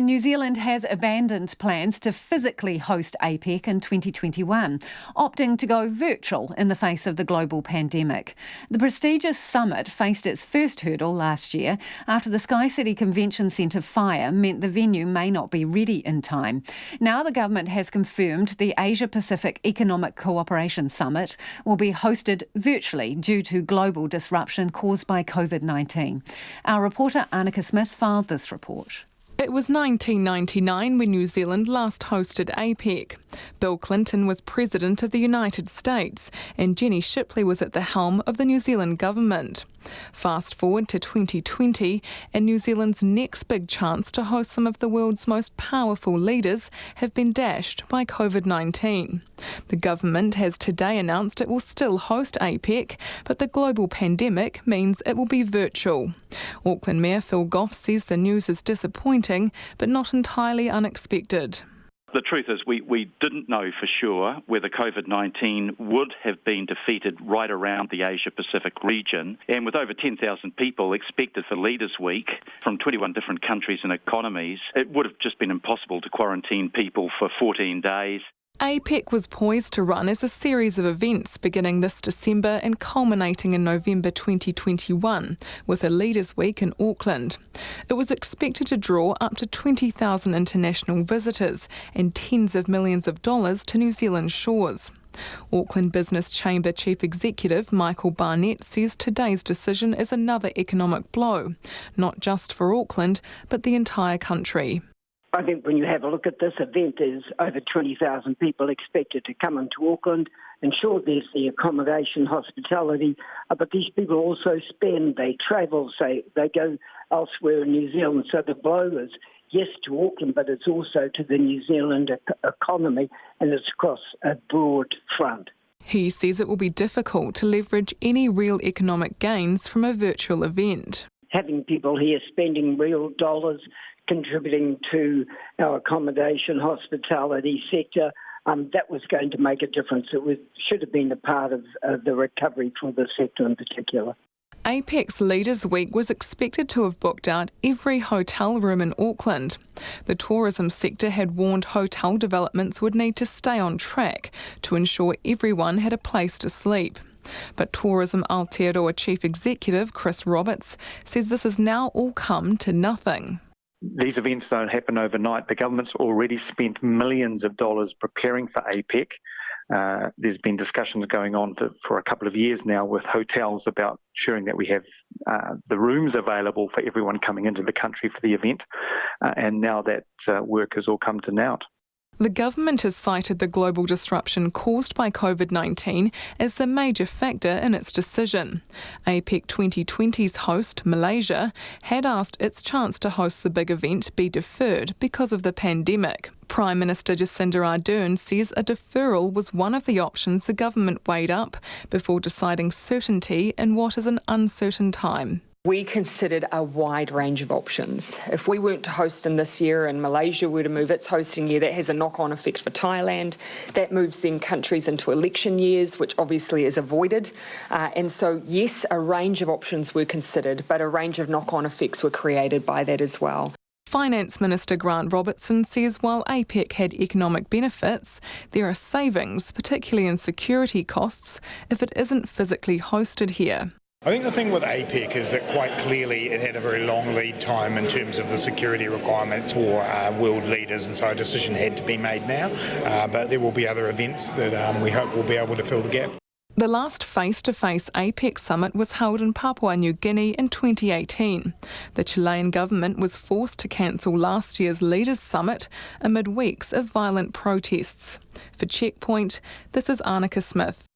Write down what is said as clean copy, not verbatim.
New Zealand has abandoned plans to physically host APEC in 2021, opting to go virtual in the face of the global pandemic. The prestigious summit faced its first hurdle last year after the Sky City Convention Centre fire meant the venue may not be ready in time. Now the government has confirmed the Asia-Pacific Economic Cooperation Summit will be hosted virtually due to global disruption caused by COVID-19. Our reporter Annika Smith filed this report. It was 1999 when New Zealand last hosted APEC. Bill Clinton was President of the United States and Jenny Shipley was at the helm of the New Zealand government. Fast forward to 2020 and New Zealand's next big chance to host some of the world's most powerful leaders have been dashed by COVID-19. The government has today announced it will still host APEC, but the global pandemic means it will be virtual. Auckland Mayor Phil Goff says the news is disappointing, but not entirely unexpected. The truth is we didn't know for sure whether COVID-19 would have been defeated right around the Asia-Pacific region. And with over 10,000 people expected for Leaders' Week from 21 different countries and economies, it would have just been impossible to quarantine people for 14 days. APEC was poised to run as a series of events beginning this December and culminating in November 2021 with a Leaders' Week in Auckland. It was expected to draw up to 20,000 international visitors and tens of millions of dollars to New Zealand shores. Auckland Business Chamber Chief Executive Michael Barnett says today's decision is another economic blow, not just for Auckland, but the entire country. I think when you have a look at this event, there's over 20,000 people expected to come into Auckland. And sure, there's the accommodation, hospitality, but these people also spend, they travel, they go elsewhere in New Zealand. So the blow is, yes, to Auckland, but it's also to the New Zealand economy, and it's across a broad front. He says it will be difficult to leverage any real economic gains from a virtual event. Having people here spending real dollars, contributing to our accommodation, hospitality sector, that was going to make a difference. It should have been a part of the recovery for the sector in particular. APEC's Leaders' Week was expected to have booked out every hotel room in Auckland. The tourism sector had warned hotel developments would need to stay on track to ensure everyone had a place to sleep. But Tourism Aotearoa Chief Executive Chris Roberts says this has now all come to nothing. These events don't happen overnight. The government's already spent millions of dollars preparing for APEC. There's been discussions going on for a couple of years now with hotels about ensuring that we have the rooms available for everyone coming into the country for the event. And now that work has all come to naught. The government has cited the global disruption caused by COVID-19 as the major factor in its decision. APEC 2020's host, Malaysia, had asked its chance to host the big event be deferred because of the pandemic. Prime Minister Jacinda Ardern says a deferral was one of the options the government weighed up before deciding certainty in what is an uncertain time. We considered a wide range of options. If we weren't to host in this year and Malaysia were to move its hosting year, that has a knock-on effect for Thailand. That moves then countries into election years, which obviously is avoided. And so, yes, a range of options were considered, but a range of knock-on effects were created by that as well. Finance Minister Grant Robertson says while APEC had economic benefits, there are savings, particularly in security costs, if it isn't physically hosted here. I think the thing with APEC is that quite clearly it had a very long lead time in terms of the security requirements for world leaders, and so a decision had to be made now. But there will be other events that we hope will be able to fill the gap. The last face-to-face APEC summit was held in Papua New Guinea in 2018. The Chilean government was forced to cancel last year's Leaders' Summit amid weeks of violent protests. For Checkpoint, this is Annika Smith.